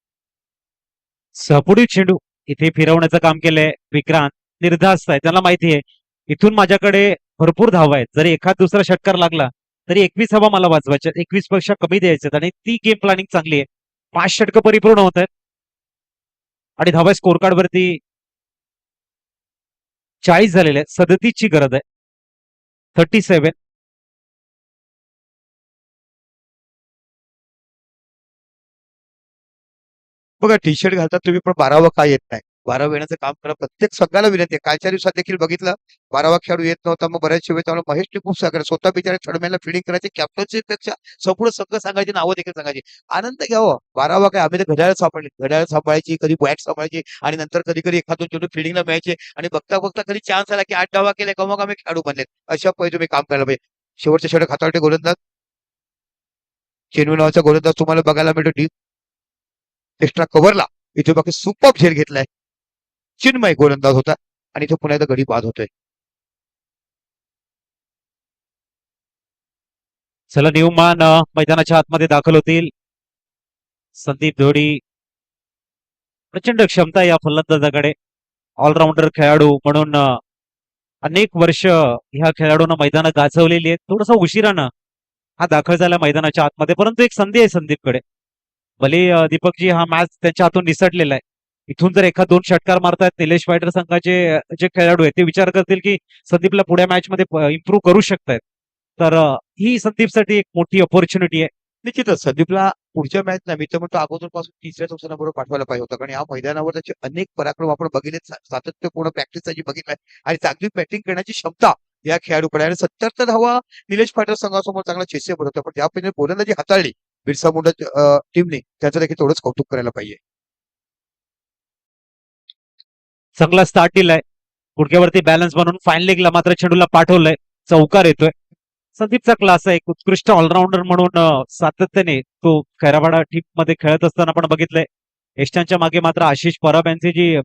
सपुडी चेंडू इथे फिरवण्याचं काम केलंय विक्रांत. निर्धास्त आहे, त्याला माहिती आहे इथून माझ्याकडे भरपूर धावा आहेत. जरी एखाद दुसरा षटकार लागला तरी 21 धावा मला वाचवायच्या, 21 पेक्षा कमी द्यायच्यात आणि ती गेम प्लॅनिंग चांगली आहे. 5 षटकं परिपूर्ण होत आहेत आणि धावा स्कोर कार्ड वरती 40 झालेले आहेत. 37 ची गरज आहे. 37. बघा टी शर्ट घालतात तुम्ही, पण 12वा काय येत नाही. 12 येण्याचं काम करा. प्रत्येक संघाला विनंती आहे. कालच्या दिवसात देखील बघितलं 12वा खेळाडू येत नव्हता. मग बऱ्याच वेळेस त्यामुळे महेशने खूप सहकार्य, स्वतः बिचारे थर्डमॅनला फिल्डिंग करायचे. कॅप्टनची पेक्षा संपूर्ण संघ सांगायची, नावं देखील सांगायची. आनंद घ्यावं. 12वा काय, आम्ही तर घड्याळ सापडले, घड्याळ सांभाळायची, कधी बॅट सांभाळायची आणि नंतर कधी कधी एखादं चेंडू फिल्डिंगला मिळायचे आणि बघता बघता कधी चान्स आला की 8 धावा केले का मग आम्ही खेळाडू बनलेत. अशा पद्धतीने तुम्ही काम करायला पाहिजे. शेवटच्या षटक हाताळते गोलंदाज चेन्नई नावाचा गोलंदाज तुम्हाला बघायला मिळतो. डीप एक्स्ट्रा कव्हरला इथे बाकी सुपर झेल घेतलाय. चिन्मय गोलंदाज होता आणि इथे पुन्हा एकदा गडी बाद होतोय. चला न्यूमान मैदानाच्या आतमध्ये दाखल होतील. संदीप धोडी प्रचंड क्षमता या फलंदाजाकडे. ऑलराऊंडर खेळाडू म्हणून अनेक वर्ष ह्या खेळाडूंना मैदानं गाजवलेली आहेत. थोडंसं उशिरानं हा दाखल झाला मैदानाच्या आतमध्ये, परंतु एक संधी आहे संदीपकडे. भले दीपकजी हा मॅच त्यांच्या हातून निसटलेला आहे. इथून जर एखाद 2 षटकार मारतायत निलेश फायटर संघाचे जे खेळाडू आहेत ते विचार करतील की संदीपला पुढे मॅच मध्ये इम्प्रूव्ह करू शकतायत. तर ही संदीपसाठी एक मोठी ऑपॉर्च्युनिटी आहे. निश्चितच संदीपला पुढच्या मॅच ना मी तर म्हणतो अगोदरपासून तिसऱ्या चौथ्या बरोबर पाठवायला पाहिजे होतं, कारण या मैदानावर त्याचे अनेक पराक्रम आपण बघितले, सातत्यपूर्ण प्रॅक्टिस त्याची बघितलाय आणि चांगली बॅटिंग करण्याची क्षमता या खेळाडूकडे आणि 70 धावा निलेश पाटील संघासमोर चांगला चेसे होता. पण ज्या पद्धतीने गोलंदाजी हाताळली बिरसा मुंडा टीमने त्याचं देखील तेवढंच कौतुक करायला पाहिजे. चांगला स्टार्ट दिलाय, गुडघ्यावरती बॅलन्स बनवून फाईन लेगला मात्र चेंडूला पाठवलंय. चौकार येतोय. संदीपचा क्लास आहे, एक उत्कृष्ट ऑलराऊंडर म्हणून सातत्याने तो खैराबाडा टीम मध्ये खेळत असताना आपण बघितलंय. यष्टांच्या मागे मात्र आशिष परब यांची जी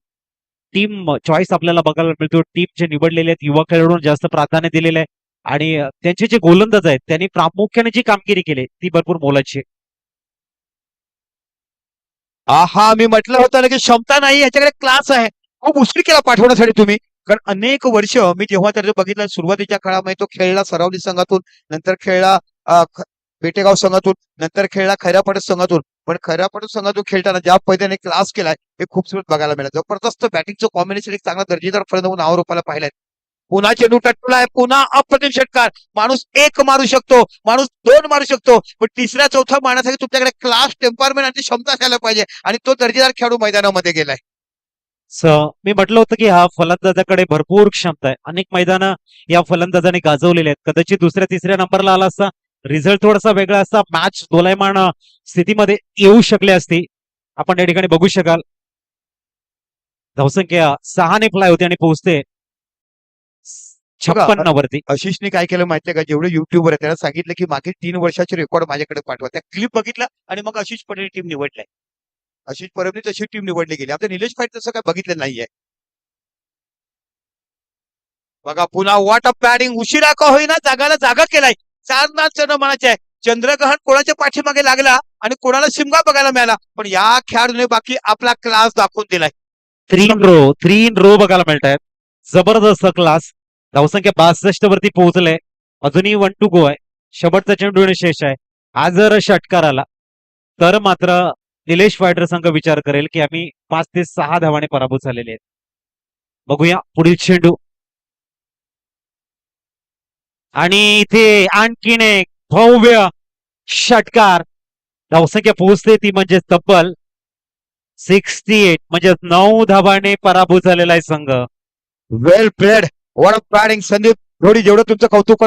टीम चॉईस आपल्याला बघायला मिळतो, टीम जे निवडलेले आहेत युवा खेळाडूंना जास्त प्राधान्य दिलेलं आहे आणि त्यांचे जे गोलंदाज आहेत त्यांनी प्रामुख्याने जी कामगिरी केली ती भरपूर मोलाची आहे. हा मी म्हटलं होतं ना की क्षमता नाही, याच्याकडे क्लास आहे. खूप उशीर केला पाठवण्यासाठी तुम्ही, कारण अनेक वर्ष मी जेव्हा त्याचं बघितलं सुरुवातीच्या काळामध्ये तो खेळला सरावली संघातून, नंतर खेळला बेटेगाव संघातून, नंतर खेळला खैरापाटण संघातून. पण खैरापाटण संघातून खेळताना ज्या पद्धतीने क्लास केलाय हे खूपसूरत बघायला मिळालं. जबरदस्त बॅटिंगचं कॉम्बिनेशन, एक चांगला दर्जेदार फलंदाज नाव रूपाला पाहिलाय. पुन्हा चेंडू टटलाय, पुन्हा अप्रतिम षटकार. माणूस 1 मारू शकतो, माणूस 2 मारू शकतो, पण तिसऱ्या चौथा मारण्यासाठी तुमच्याकडे क्लास, टेम्परमेंट आणि क्षमता असायला पाहिजे आणि तो दर्जेदार खेळाडू मैदानामध्ये गेलाय. मी म्हटलं होतं की हा फलंदाजाकडे भरपूर क्षमता आहे. अनेक मैदानं या फलंदाजाने गाजवलेले आहेत. कदाचित दुसऱ्या तिसऱ्या नंबरला आला असता, रिझल्ट थोडासा वेगळा असता, मॅच दोलायमान स्थितीमध्ये येऊ शकले असती. आपण या ठिकाणी बघू शकाल धावसंख्या 6 ने फ्लाय होते आणि पोहोचते 56 वरती. आशिषने काय केलं माहितीये का, जेवढे युट्यूबर आहे त्याला सांगितलं की मागील 3 वर्षाचे रेकॉर्ड माझ्याकडे पाठवा. त्या क्लिप बघितला आणि मग आशिष पटेल टीम निवडलाय. आशिष परबने तशी टीम निवडली गेली. आपल्या निलेश पाटील तसं काय बघितलं नाहीये. बघा पुन्हा वॉट अ बॅटिंग, उशिरा का होईना जागाला जागा केलाय. 4 नाच मनाचे आहे. चंद्रग्रहण कोणाच्या पाठीमागे लागला आणि कोणाला शिमगा बघायला मिळाला, पण या खेळाडूने बाकी आपला क्लास दाखवून दिलाय. 3 रो बघायला मिळत आहेत. जबरदस्त क्लास. धावसंख्या 62 वरती पोहोचले. अजूनही 1 टू गो आहे. शेवटचा चेंडू येणे शेष आहे. आज जर षटकार आला तर मात्र निलेश फायटर संघ विचार करेल की आम्ही 5 ते 6 धावाने पराभूत झालेले आहेत. बघूया पुढील चेंडू. आणि इथे आणखीन एक भव्य षटकार. धावसंख्या पोहोचते ती म्हणजे तब्बल 68, म्हणजे 9 धावाने पराभूत झालेला आहे संघ. Well played, what a batting Sandeep. थोडी जेवढं तुमचं कौतुक